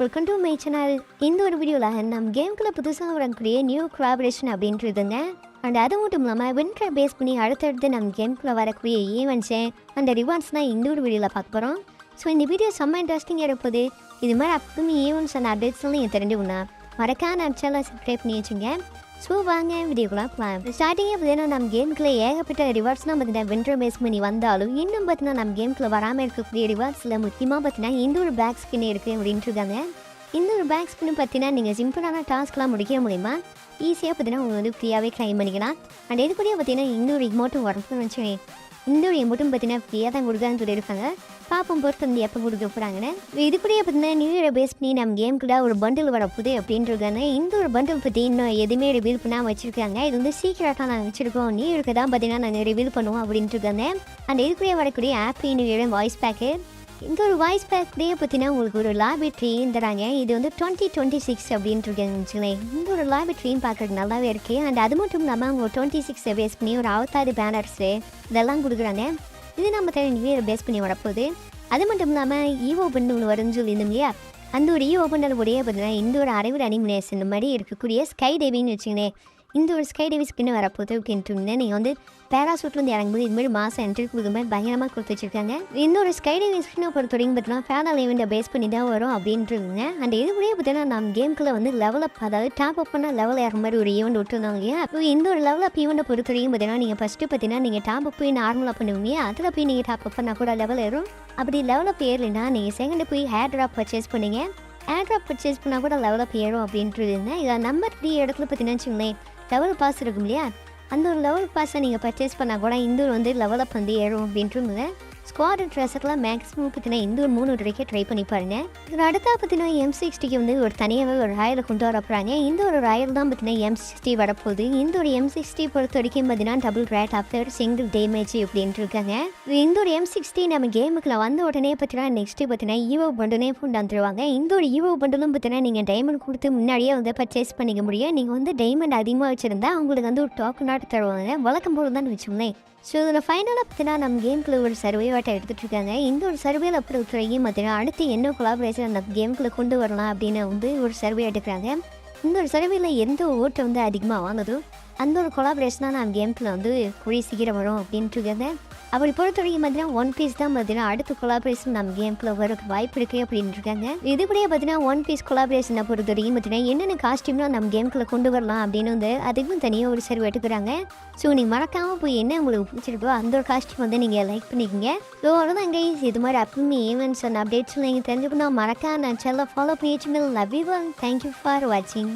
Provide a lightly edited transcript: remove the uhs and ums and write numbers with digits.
Welcome to my channel. இந்த ஒரு வீடியோவில் நம்ம கேமுக்குள்ள புதுசாக வரக்கூடிய நியூ கொலாபரேஷன் அப்படின்றதுங்க. அண்ட் அது மட்டும் இல்லாமல் வின்டரை பேஸ் பண்ணி அடுத்தடுத்து நம்ம கேமுக்குள்ளே வரக்கூடிய ஈவெண்ட்ஸு அந்த ரிவார்ட்ஸ்லாம் இந்த ஒரு வீடியோவில் பார்க்க போகிறோம். ஸோ இந்த வீடியோ செம்ம இன்ட்ரெஸ்டிங்காக இருப்பது. இது மாதிரி அப்கமிங் ஈவெண்ட்ஸ் அண்ட் அப்டேட்ஸ்லாம் நீங்கள் தெரிஞ்சுக்கணும். மறக்காம நம்ம சேனலை சப்ஸ்கிரைப் பண்ணி வச்சுங்க. ஸோ வாங்க வீடியோக்குலாம் போகலாம். ஸ்டார்டிங்கே பார்த்தீங்கன்னா நம்ம கேமுக்குள்ளே ஏகப்பட்ட ரிவார்ட்ஸ்லாம் பார்த்தீங்கன்னா வின்டர் பேஸ் பண்ணி வந்தாலும் இன்னும் பார்த்தீங்கன்னா நம்ம கேமுக்குள்ளே வராமல் இருக்கக்கூடிய ரிவார்ட்ஸில் முக்கியமாக பார்த்தீங்கன்னா இந்த ஒரு பேக் ஸ்கின் இருக்குது அப்படின்ட்டு இருக்காங்க. இந்த ஒரு பேக் ஸ்கின்னு பார்த்தீங்கன்னா நீங்கள் சிம்பிளான டாஸ்க்லாம் முடிக்க முடியுமா, ஈஸியாக பார்த்தீங்கன்னா உங்கள் வந்து ஃப்ரீயாகவே க்ளைம் பண்ணிக்கலாம். அண்ட் இது கூட பார்த்தீங்கன்னா இந்த ஒரு இமோட்டும் வரணும்னு வச்சுக்கோங்க. இந்த ஒரு இமோட்டும் பார்த்தீங்கன்னா ஃப்ரீயாக தான் கொடுக்கான்னு சொல்லியிருக்காங்க. பாப்பம் பொறுத்து வந்து எப்போ கொடுக்க போகிறாங்கன்னு. இது கூட பார்த்தீங்கன்னா நியூ இயரை பேஸ் பண்ணி நம்ம கேமுக்குள்ள ஒரு பண்டில் வரப்போகுது அப்படின்றாங்க. இந்த ஒரு பண்டில் பற்றி இன்னும் எதுவுமே ரிவீல் பண்ணால் வச்சுருக்காங்க. இது வந்து சீக்கிரட்டாக நாங்கள் வச்சுருக்கோம், நியூ இயருக்கு தான் பார்த்தீங்கன்னா நாங்கள் ரிவீல் பண்ணுவோம் அப்படின்ட்டு இருக்காங்க. அண்ட் இது கூட வரக்கூடிய happy new year voice pack. இந்த ஒரு வாய்ஸ் பேக் கூடயே பார்த்தீங்கன்னா உங்களுக்கு ஒரு லாபெட்ரியும் தராங்க. இது வந்து 2026 அப்படின்ட்டு இருக்காங்க. இந்த ஒரு லாபெட்ரியும் பார்க்குறது நல்லாவே இருக்குது. அண்ட் அது மட்டும் இல்லாமல் அவங்க 26 பேஸ் பண்ணி ஒரு 66 பேனர்ஸு இதெல்லாம் கொடுக்குறாங்க. இது நம்ம தனி நியூ இயர் பேஸ் பண்ணி வரப்போகுது. அது மட்டும் இல்லாமல் ஈவோ பண்டில் வரும்னு சொல்லியிருந்தோம் இல்லையா, அந்த ஒரு ஈவோ பண்டில் கூடயே பார்த்தீங்கன்னா இந்த ஒரு அரைவர் அனிமினேஷன் இந்த மாதிரி இருக்கக்கூடிய ஸ்கை டைவிங்னு வச்சுங்களேன். இந்த ஒரு ஸ்கை டைவிங் ஸ்கின்னு வரப்போகுது அப்படின்ட்டு இருந்தேன். நீங்கள் வந்து பேராசூட்லேருந்து இறங்கும்போது இதுமாதிரி மாதம் என்ட்ரி கொடுக்குற மாதிரி பயங்கரமாக கொடுத்து வச்சுருக்காங்க. இந்த ஒரு ஸ்கை டைவிங் ஸ்கின்னை பொறுத்த வரைக்கும் பார்த்தீங்கன்னா ஃபேனல் ஈவெண்ட்டை பேஸ் பண்ணி தான் வரும் அப்படின்ட்டுருங்க. அண்ட் இது கூட பார்த்தீங்கன்னா நம்ம கேமுக்குள்ள வந்து லெவல் அப், அதாவது டாப் அப் பண்ணால் லெவல் ஏற மாதிரி ஒரு ஈவெண்ட் விட்டுருந்தாங்க இல்லையா. அப்போ இந்த ஒரு லெவல் அப் ஈவெண்ட்டை பொறுத்த வரைக்கும் பார்த்தீங்கன்னா நீங்கள் ஃபஸ்ட்டு பார்த்தீங்கன்னா நீங்கள் டாப் அப் போய் நார்மலாக பண்ணுவீங்க. அதில் போய் நீங்கள் டாப் அப் பண்ணால் கூட லெவல் ஏறும். அப்படி லெவல் அப் ஏறலைன்னா நீங்கள் செகண்ட் போய் ஹேர் ட்ராப் பர்ச்சேஸ் பண்ணிங்க. ஹேர் ட்ராப் பர்ச்சேஸ் பண்ணால் கூட லெவல் அப் ஏறும் அப்படின்ட்டு இருந்தேன். இதில் நம்பர் 3 இடத்துல பார்த்தீங்கன்னா வச்சுங்களேன் லெவல் பாஸ் இருக்கும் இல்லையா, அந்த ஒரு லெவல் பாஸை நீங்கள் பர்ச்சேஸ் பண்ணால் கூட இந்த ஒரு வந்து லெவல் அப் வந்து ஏறும் அப்படின்ட்டு ஸ்குவாட் ட்ரெஸ்ஸர்லாம் மேக்ஸிமம் பார்த்தீங்கன்னா இந்த ஒரு 3 வரைக்கும் ட்ரை பண்ணி பாருங்க. இதில் அடுத்தா பார்த்தீங்கன்னா M60 வந்து ஒரு தனியாகவே ஒரு ராயலை கொண்டு வர போகிறாங்க. இந்த ஒரு ராயல் தான் பார்த்தீங்கன்னா M60 வரப்போகுது. இந்த ஒரு M60 பொறுத்த வரைக்கும் பார்த்தீங்கன்னா double rate after single damage அப்படின்ட்டு இருக்காங்க. இந்த ஒரு M60 நம்ம கேமுக்குள்ள வந்த உடனே பார்த்தீங்கன்னா நெக்ஸ்ட்டு பார்த்தீங்கன்னா ஈவோ பண்டனே கொண்டு வந்துருவாங்க. இந்த ஒரு ஈவோ பண்டலும் பார்த்தீங்கன்னா நீங்கள் டைமண்ட் கொடுத்து முன்னாடியே வந்து பர்ச்சேஸ் பண்ணிக்க முடியும். நீங்கள் வந்து டைமண்ட் அதிகமாக வச்சுருந்தா உங்களுக்கு வந்து ஒரு டோக்கனாட்டு தருவாங்க, வழக்கம் போது தான் வச்சுக்கோங்களேன். ஸோ இதில் ஃபைனலாக பார்த்தீங்கன்னா நம்ம கேமுக்குள்ள ஒரு சர்வே வாட்டை எடுத்துகிட்டு இருக்காங்க. இந்த ஒரு சர்வேல அப்படி இருக்கிறையும் பார்த்தீங்கன்னா அடுத்து என்ன கொலாபரேஷன் அந்த கேமுக்குள்ளே கொண்டு வரலாம் அப்படின்னு வந்து ஒரு சர்வே எடுக்கிறாங்க. இந்த ஒரு சர்வேல எந்த ஓட்டை வந்து அதிகமாக வாங்குதோ அந்த ஒரு கொலாபரேஷனாக நம்ம கேமுக்குள்ள வந்து கூடிய சீக்கிரம் வரும் அப்படின்ட்டு இருக்காங்க. அப்படி பொறுத்த வரைக்கும் பார்த்தீங்கன்னா ஒன் பீஸ் தான் பார்த்தீங்கன்னா அடுத்த கொலாபரேஷன் நம்ம கேமுக்குள்ள வர வாய்ப்பு இருக்குது அப்படின்னு இருக்காங்க. இது கூட பார்த்தீங்கன்னா ஒன் பீஸ் கொலாபரேஷனை பொறுத்த வரைக்கும் பார்த்தீங்கன்னா என்னென்ன காஸ்டியூம்லாம் நம்ம கேமுக்குள்ள கொண்டு வரலாம் அப்படின்னு வந்து அதுக்கும் தனியாக ஒரு சர்வே எடுக்கிறாங்க. ஸோ நீங்கள் மறக்காமல் போய் என்ன உங்களுக்கு பிடிச்சிருக்கோ அந்த ஒரு காஸ்டியூம் வந்து நீங்கள் லைக் பண்ணிக்கோங்க. ஸோ அவ்வளோதான் கைஸ், இது மாதிரி அப்கமிங் ஈவெண்ட்ஸ் அண்ட் அப்டேட்ஸ் நீங்கள் தெரிஞ்சுக்கணும். மறக்காம நான் சேனலை ஃபாலோ பண்ணி வச்சுங்க. Love you all. Thank you for வாட்சிங்.